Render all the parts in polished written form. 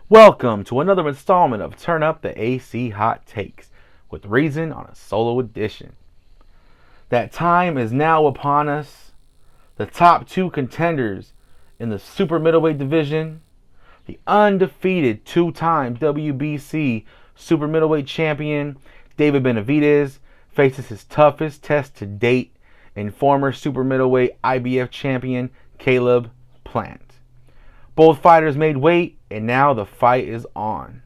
Welcome to another installment of Turn Up the AC Hot Takes with Reason on a solo edition. That time is now upon us. The top two contenders in the super middleweight division, the undefeated two-time WBC super middleweight champion David Benavidez faces his toughest test to date in former super middleweight IBF champion Caleb Plant. Both fighters made weight, and now the fight is on.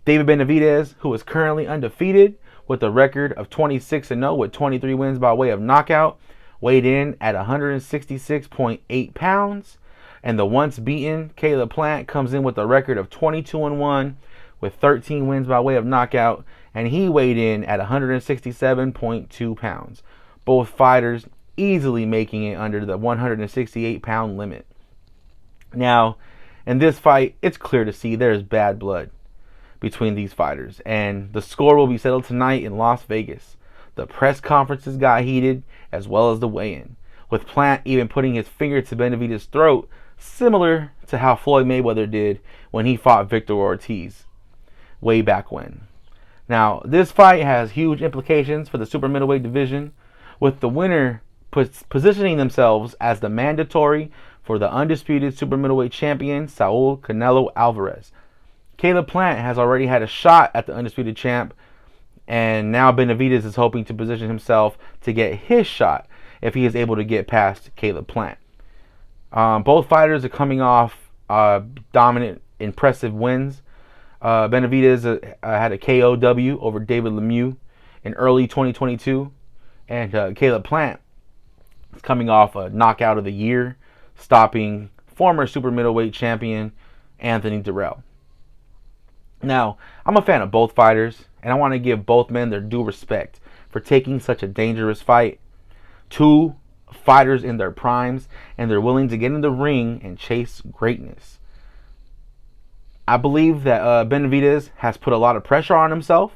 David Benavidez, who is currently undefeated with a record of 26-0 with 23 wins by way of knockout, weighed in at 166.8 pounds. And the once beaten Caleb Plant comes in with a record of 22-1 with 13 wins by way of knockout, and he weighed in at 167.2 pounds. Both fighters easily making it under the 168-pound limit. Now, in this fight, it's clear to see there's bad blood between these fighters, and the score will be settled tonight in Las Vegas. The press conferences got heated, as well as the weigh-in, with Plant even putting his finger to Benavidez' throat, similar to how Floyd Mayweather did when he fought Victor Ortiz way back when. Now, this fight has huge implications for the super middleweight division, with the winner positioning themselves as the mandatory for the undisputed super middleweight champion Saul Canelo Alvarez. Caleb Plant has already had a shot at the undisputed champ, and now Benavidez is hoping to position himself to get his shot if he is able to get past Caleb Plant. Both fighters are coming off dominant, impressive wins. Benavidez had a KOW over David Lemieux in early 2022, and Caleb Plant is coming off a knockout of the year, stopping former super middleweight champion Anthony Dirrell. Now, I'm a fan of both fighters, and I want to give both men their due respect for taking such a dangerous fight. Two fighters in their primes, and they're willing to get in the ring and chase greatness. I believe that Benavidez has put a lot of pressure on himself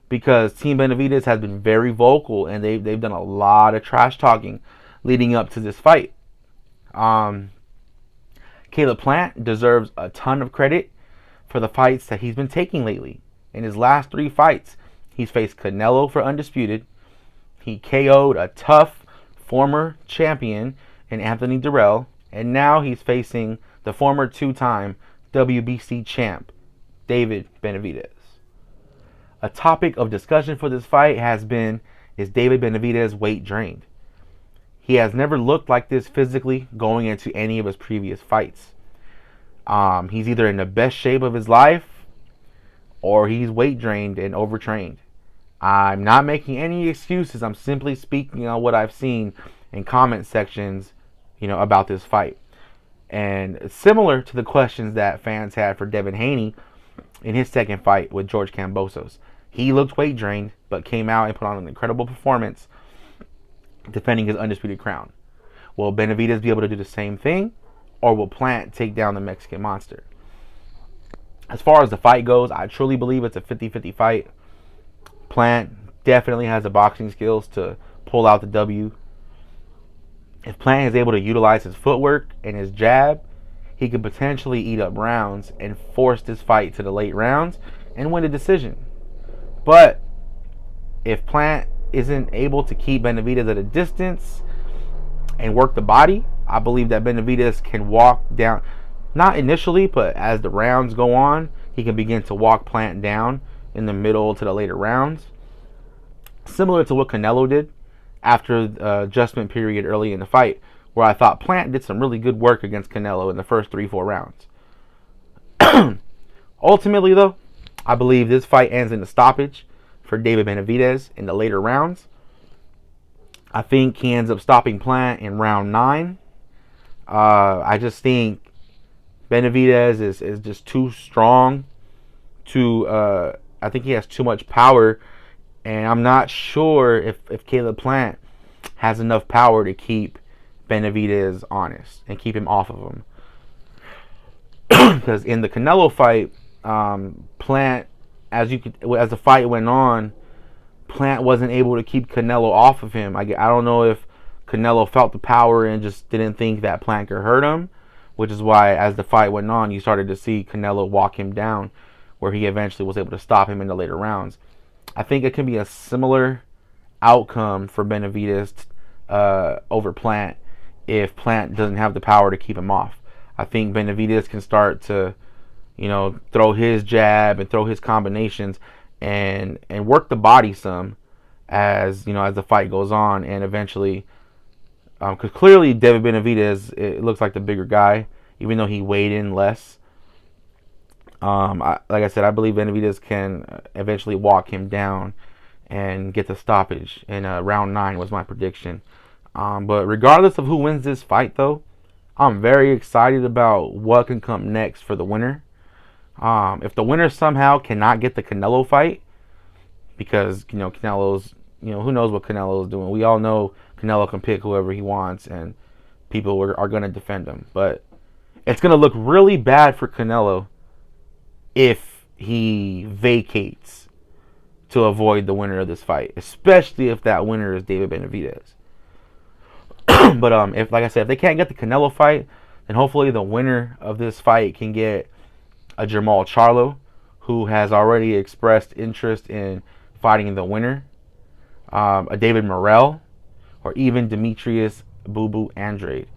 because Team Benavidez has been very vocal, and they've done a lot of trash talking leading up to this fight. Caleb Plant deserves a ton of credit for the fights that he's been taking lately. In his last 3 fights, he's faced Canelo for undisputed. He KO'd a tough former champion in Anthony Dirrell, and now he's facing the former 2-time WBC champ, David Benavidez. A topic of discussion for this fight has been, is David Benavidez weight drained? He has never looked like this physically going into any of his previous fights. He's either in the best shape of his life or he's weight drained and overtrained. I'm not making any excuses. I'm simply speaking on what I've seen in comment sections, about this fight. And similar to the questions that fans had for Devin Haney in his second fight with George Kambosos. He looked weight drained, but came out and put on an incredible performance defending his undisputed crown. Will Benavidez be able to do the same thing, or will Plant take down the Mexican monster? As far as the fight goes, I truly believe it's a 50-50 fight. Plant definitely has the boxing skills to pull out the W. If Plant is able to utilize his footwork and his jab, he could potentially eat up rounds and force this fight to the late rounds and win a decision. But if Plant isn't able to keep Benavidez at a distance and work the body, I believe that Benavidez can walk down, not initially, but as the rounds go on, he can begin to walk Plant down in the middle to the later rounds. Similar to what Canelo did after the adjustment period early in the fight, where I thought Plant did some really good work against Canelo in the first 3-4 rounds. Ultimately, though, I believe this fight ends in a stoppage for David Benavidez in the later rounds. I think he ends up stopping Plant in round 9. I just think Benavidez is just too strong. I think he has too much power, and I'm not sure if Caleb Plant has enough power to keep Benavidez honest and keep him off of him. Because in the Canelo fight, Plant, as the fight went on, Plant wasn't able to keep Canelo off of him. I don't know if Canelo felt the power and just didn't think that Plant could hurt him, which is why as the fight went on, you started to see Canelo walk him down, where he eventually was able to stop him in the later rounds. I think it can be a similar outcome for Benavidez over Plant if Plant doesn't have the power to keep him off. I think Benavidez can start to, throw his jab and throw his combinations and work the body some as the fight goes on, and eventually, because clearly David Benavidez, it looks like the bigger guy, even though he weighed in less. Like I said, I believe Benavidez can eventually walk him down and get the stoppage in round 9 was my prediction. But regardless of who wins this fight, though, I'm very excited about what can come next for the winner. If the winner somehow cannot get the Canelo fight, because Canelo's, who knows what Canelo is doing. We all know Canelo can pick whoever he wants, and people are going to defend him. But it's going to look really bad for Canelo if he vacates to avoid the winner of this fight, especially if that winner is David Benavidez. But if, like I said, if they can't get the Canelo fight, then hopefully the winner of this fight can get a Jermall Charlo, who has already expressed interest in fighting the winner, a David Morrell, or even Demetrius Boo Boo Andrade.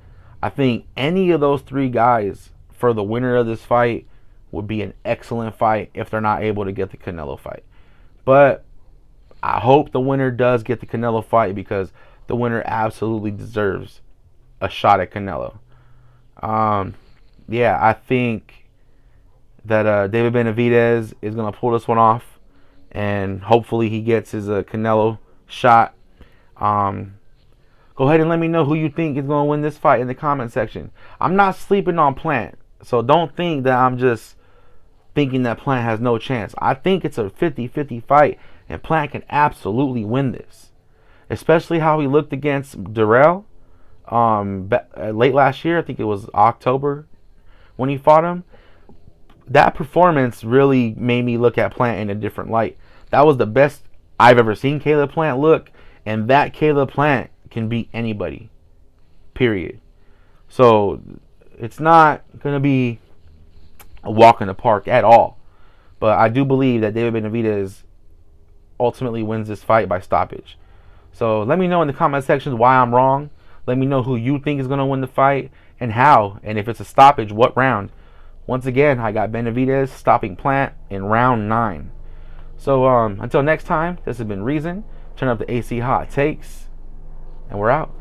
I think any of those 3 guys for the winner of this fight would be an excellent fight if they're not able to get the Canelo fight. But I hope the winner does get the Canelo fight, because the winner absolutely deserves a shot at Canelo. Yeah, I think that David Benavidez is going to pull this one off, and hopefully he gets his Canelo shot. Go ahead and let me know who you think is going to win this fight in the comment section. I'm not sleeping on Plant, so don't think that I'm just thinking that Plant has no chance. I think it's a 50-50 fight, and Plant can absolutely win this, especially how he looked against Durrell late last year. I think it was October when he fought him. That performance really made me look at Plant in a different light. That was the best I've ever seen Caleb Plant look, and that Caleb Plant can beat anybody, period. So it's not going to be a walk in the park at all. But I do believe that David Benavidez ultimately wins this fight by stoppage. So let me know in the comment sections why I'm wrong. Let me know who you think is going to win the fight and how. And if it's a stoppage, what round. Once again, I got Benavidez stopping Plant in round 9. So until next time, this has been Reason. Turn up the AC Hot Takes, and we're out.